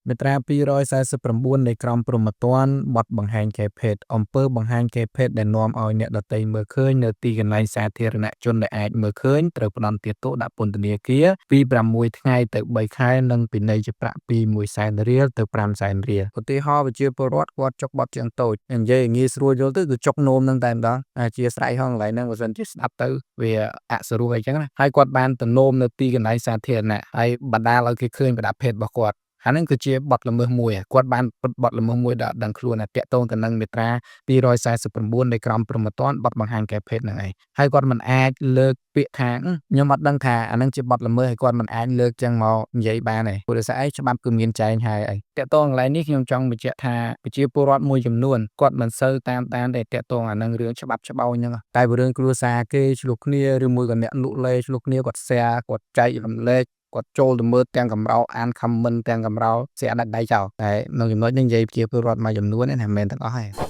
មេត្រា249នៃក្រមព្រហ្មទណ្ឌបទបង្ហាញកេរ្តិ៍ភេទអំពើបង្ហាញកេរ្តិ៍ភេទដែលនាំឲ្យអ្នកដទៃមើលឃើញនៅទីកន្លែងសាធារណៈជនដែលអាចមើលឃើញត្រូវផ្តន្ទាទោសដាក់ពន្ធនាគារពី6ថ្ងៃទៅ3ខែនិងពិន័យជាប្រាក់ពី100,000 រៀលទៅ500,000 រៀលឧទាហរណ៍ប្រជាពលរដ្ឋគាត់ចុកបទជាងតូចនិយាយងាយស្រួលយល់ទៅគឺចុកនោមនឹងតែម្ដងអធិស្ឋានហងកន្លែងហ្នឹងបើសិនជាស្ដាប់ទៅវាអសរោះអីចឹងណាហើយគាត់បានទៅនោមនៅទីកន្លែងសាធារណៈហើយបណ្ដាលឲ្យគេឃើញប្រដាប់ភេទរបស់គាត់អាហ្នឹងគឺជាបទល្មើសមួយគាត់បានបទល្មើសមួយដែលដឹងខ្លួនតាក់ទងទៅនឹងមាត្រា249នៃក្រមព្រហ្មទណ្ឌបទបង្ហាញកេរ្តិ៍ភេទហ្នឹងឯងហើយគាត់មិនអាចលើកពាក្យថាខ្ញុំអត់ដឹងថាអាហ្នឹងជាបទល្មើសហើយគាត់មិនអាចលើកចឹងមកនិយាយបានទេព្រោះដោយសារអីច្បាប់គឺមានចែងហើយអីតាក់ទងកន្លែងនេះខ្ញុំចង់បញ្ជាក់ថាប្រជាពលរដ្ឋមួយចំនួនគាត់មិនសូវតាមទេតាក់ទងអាហ្នឹងរឿងច្បាប់ច្បោញហ្នឹងតែរឿងគ្រួសារគេឆ្លោះគ្នាឬមួយក៏អ្នកលក់លេឆ្លោះគ្នាគាត់ share គាត់ចែករំលែកគាត់ចូលទៅមើលទាំងកម្រោអាន comment ទាំងកម្រោ share ដាច់ដៃចោលតែនៅចំណុចនេះនិយាយប្រជាពលរដ្ឋមួយចំនួនណាមិនមែនទាំងអស់ទេ